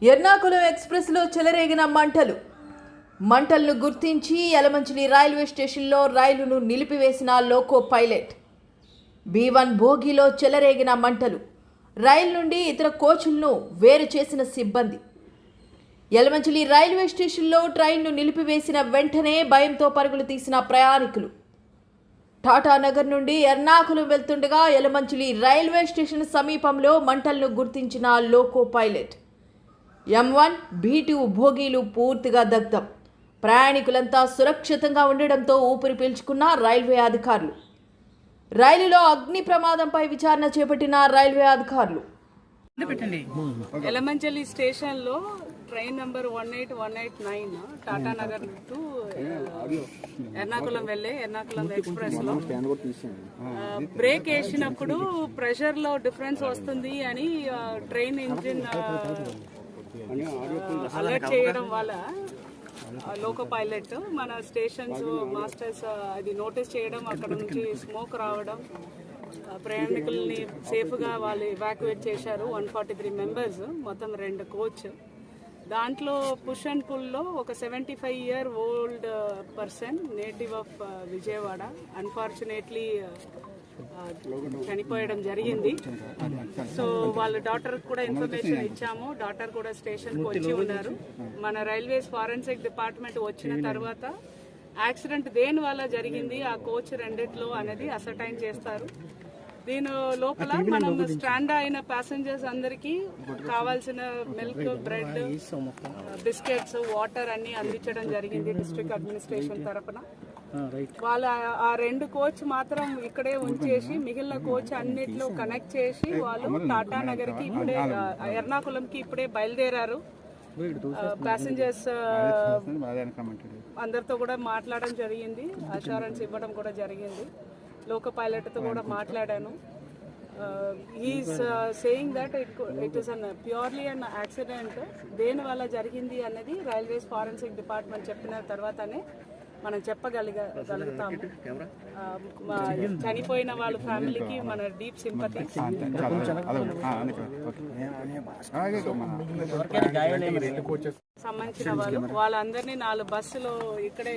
ఎర్నాకుళం ఎక్స్ప్రెస్లో చెలరేగిన మంటలను గుర్తించి యలమంచిలి రైల్వే స్టేషన్లో రైలును నిలిపివేసిన లోకో పైలట్. B1 బోగీలో చెలరేగిన మంటలు, రైలు నుండి ఇతర కోచ్లను వేరు చేసిన సిబ్బంది. యలమంచిలి రైల్వే స్టేషన్లో ట్రైన్ను నిలిపివేసిన వెంటనే భయంతో పరుగులు తీసిన ప్రయాణికులు. టాటానగర్ నుండి ఎర్నాకుళం వెళ్తుండగా యలమంచిలి రైల్వే స్టేషన్ సమీపంలో మంటలను గుర్తించిన లోకో పైలట్. M1, B2 భోగీలు పూర్తిగా దగ్ధం. ప్రయాణికులంతా సురక్షితంగా ఉండడంతో ఊపిరి పీల్చుకున్న రైల్వే అధికారులు. రైలులో అగ్ని ప్రమాదంపై విచారణ చేపట్టిన రైల్వే అధికారులు. యలమంచిలి స్టేషన్లో train number 18189 Tatanagar to Ernakulam వెళ్ళే ఎర్నాకుళం ఎక్స్ప్రెస్లో బ్రేక్ వేసినప్పుడు ప్రెషర్లో డిఫరెన్స్ వస్తుంది అని ట్రైన్ ఇంజిన్ అలర్ట్ చేయడం వల్ల లోకో పైలట్ మన స్టేషన్స్ మాస్టర్స్ అది నోటీస్ చేయడం, అక్కడ నుంచి స్మోక్ రావడం, ప్రయాణికుల్ని సేఫ్గా వాళ్ళు ఎవాక్యుయేట్ చేశారు. 143 మెంబర్స్, మొత్తం 2 కోచ్. దాంట్లో పుష్ అండ్ పుల్లో ఒక 75-year old person, native of Vijayawada, unfortunately చనిపోయడం జరిగింది. సో వాళ్ళ డాటర్ కూడా ఇన్ఫర్మేషన్ ఇచ్చాము. డాటర్ కూడా స్టేషన్కి వచ్చి ఉన్నారు. మన రైల్వేస్ ఫారెన్సిక్ డిపార్ట్మెంట్ వచ్చిన తర్వాత యాక్సిడెంట్ దేని వల్ల జరిగింది, ఆ కోచ్ రెండిట్లో అనేది అసర్టైన్ చేస్తారు. దీని లోపల మనం స్టాండ్ అయిన ప్యాసింజర్స్ అందరికీ కావాల్సిన మిల్క్, బ్రెడ్, బిస్కెట్స్, వాటర్ అన్ని అందించడం జరిగింది డిస్ట్రిక్ట్ అడ్మినిస్ట్రేషన్ తరఫున. వాళ్ళ ఆ 2 కోచ్ మాత్రం ఇక్కడే ఉంచేసి మిగిలిన కోచ్ అన్నిట్లో కనెక్ట్ చేసి వాళ్ళు టాటానగర్కి ఇప్పుడే ఎర్నాకుళంకి ఇప్పుడే బయలుదేరారు. ప్యాసింజర్స్ అందరితో కూడా మాట్లాడడం జరిగింది, అష్యూరెన్స్ ఇవ్వడం కూడా జరిగింది. లోకో పైలట్తో కూడా మాట్లాడాను. He's saying that it is an purely an accident. దేని వల్ల జరిగింది అన్నది రైల్వేస్ ఫారెన్సిక్ డిపార్ట్మెంట్ చెప్పిన తర్వాతనే మనం చెప్పగలుగుతాము. చనిపోయిన వాళ్ళ ఫ్యామిలీకి మన డీప్ సింపతి. సంబంధించిన వాళ్ళందరినీ 4 బస్సులు ఇక్కడే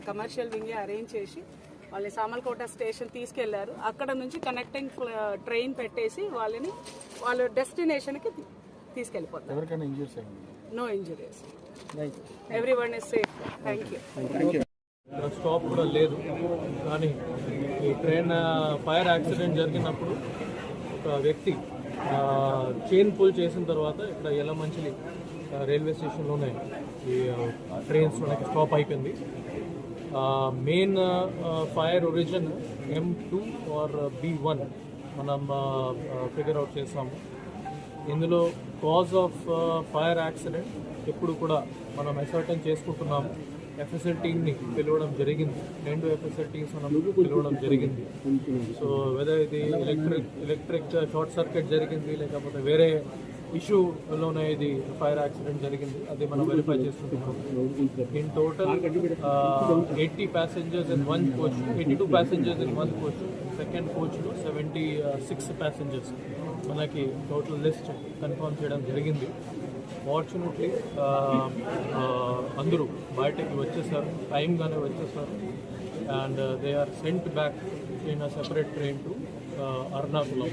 కమర్షియల్ వింగే అరేంజ్ చేసి వాళ్ళని సామర్లకోట స్టేషన్ తీసుకెళ్లారు. అక్కడ నుంచి కనెక్టింగ్ ట్రైన్ పెట్టేసి వాళ్ళని వాళ్ళ డెస్టినేషన్కి తీసుకెళ్ళిపోతారు. No injuries, everyone is safe. Thank you. Stop కూడా లేదు, కానీ ఈ ట్రైన్ ఫైర్ యాక్సిడెంట్ జరిగినప్పుడు ఒక వ్యక్తి చైన్ పుల్ చేసిన తర్వాత ఇక్కడ యలమంచిలి రైల్వే స్టేషన్లోనే ఈ ట్రైన్స్ మనకి స్టాప్ అయిపోయింది. Main fire origin M2 are B1 మనం ఫిగర్ అవుట్ చేసాము. ఇందులో కాజ్ ఆఫ్ ఫైర్ యాక్సిడెంట్ ఎప్పుడు కూడా మనం అసర్టైన్ చేసుకుంటున్నాము. FSL టీమ్ని పిలవడం జరిగింది, 2 FSL టీమ్స్ మనం పిలవడం జరిగింది. సో వెదర్ ఇది ఎలక్ట్రిక్ షార్ట్ సర్క్యూట్ జరిగింది లేకపోతే వేరే ఇష్యూలోనే ఇది ఫైర్ యాక్సిడెంట్ జరిగింది, అది మనం వెరిఫై చేస్తున్నాం. In total 80 passengers in 1 coach, 82 passengers in 1 coach. Second కోచ్లో 76 passengers మనకి టోటల్ లిస్ట్ కన్ఫర్మ్ చేయడం జరిగింది. ఫార్చునేట్లీ అందరూ బయటకి వచ్చేసారు, టైంగానే వచ్చేసారు. And they are sent back in a separate train to Ernakulam.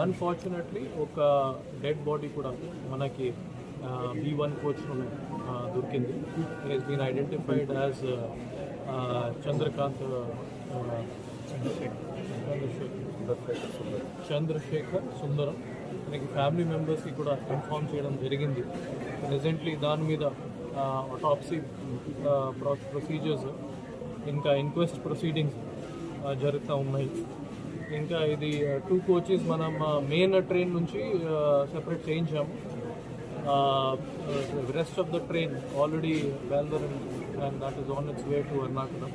Unfortunately ఒక డెడ్ బాడీ కూడా మనకి B1 కోచ్లోనే దొరికింది. It has been identified as Chandrasekhar Sundaram. మనకి ఫ్యామిలీ మెంబర్స్కి కూడా ఇన్ఫార్మ్ చేయడం జరిగింది. ప్రెజెంట్లీ దాని మీద ఆటోప్సీ ప్రొసీజర్స్ ఇంకా ఇన్క్వెస్ట్ ప్రొసీడింగ్స్ జరుగుతూ ఉన్నాయి. ఇంకా ఇది 2 కోచెస్ మనం మెయిన్ ట్రైన్ నుంచి సెపరేట్ చేయించాము. Rest of the train already బయలుదేరింది and that is on its way to Ernakulam.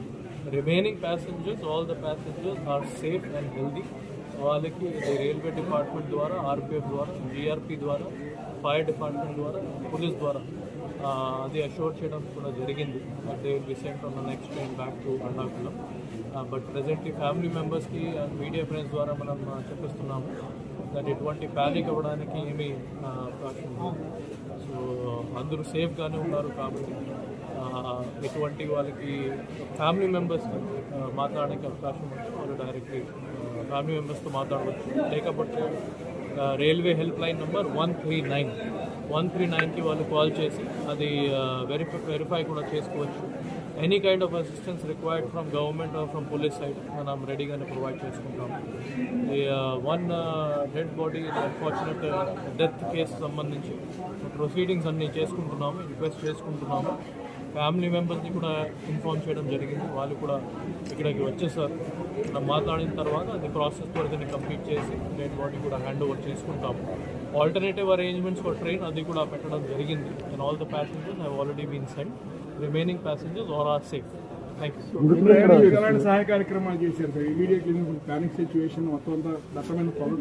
Remaining passengers, all the passengers are safe and healthy. వాళ్ళకి రైల్వే డిపార్ట్మెంట్ ద్వారా, RPF ద్వారా, GRP ద్వారా, ఫైర్ డిపార్ట్మెంట్ ద్వారా, police ద్వారా అది అష్యూర్ చేయడం కూడా జరిగింది. They will be sent on the next train back to Ernakulam. But presently family మెంబర్స్కి అండ్ మీడియా ఫ్రెండ్స్ ద్వారా మనం చెప్పిస్తున్నాము దాని ఎటువంటి ప్యానిక్ అవ్వడానికి ఏమీ అవకాశం లేదు. సో అందరూ సేఫ్గానే ఉన్నారు కాబట్టి ఎటువంటి వాళ్ళకి ఫ్యామిలీ మెంబర్స్ మాట్లాడడానికి అవకాశం ఉంది, వాళ్ళు డైరెక్ట్లీ ఫ్యామిలీ మెంబర్స్తో మాట్లాడవచ్చు. లేకపోతే రైల్వే హెల్ప్ లైన్ నెంబర్ 139కి వాళ్ళు కాల్ చేసి అది వెరిఫై కూడా చేసుకోవచ్చు. Any kind of assistance required from government are from police side మనం రెడీగానే ప్రొవైడ్ చేసుకుంటాం. One dead body unfortunate death case సంబంధించి ప్రొసీడింగ్స్ అన్నీ చేసుకుంటున్నాము, రిక్వెస్ట్ చేసుకుంటున్నాము. ఫ్యామిలీ మెంబర్స్ని కూడా ఇన్ఫార్మ్ చేయడం జరిగింది, వాళ్ళు కూడా ఇక్కడికి వచ్చేసారు. మనం మాట్లాడిన తర్వాత అది ప్రాసెస్ వరకు కంప్లీట్ చేసి డెడ్ బాడీ కూడా హ్యాండ్ ఓవర్ చేసుకుంటాము. ఆల్టర్నేటివ్ అరేంజ్మెంట్స్ ఫర్ ట్రైన్ అది కూడా పెట్టడం జరిగింది. And all the passengers have already been sent. Remaining passengers are are safe. Thank you. సహాయ కార్యక్రమాలు చేశారు సార్. ఇమీడియట్లీ ప్లానింగ్ సిచ్యువేషన్ మొత్తం అంతా దట్టమైన పొగ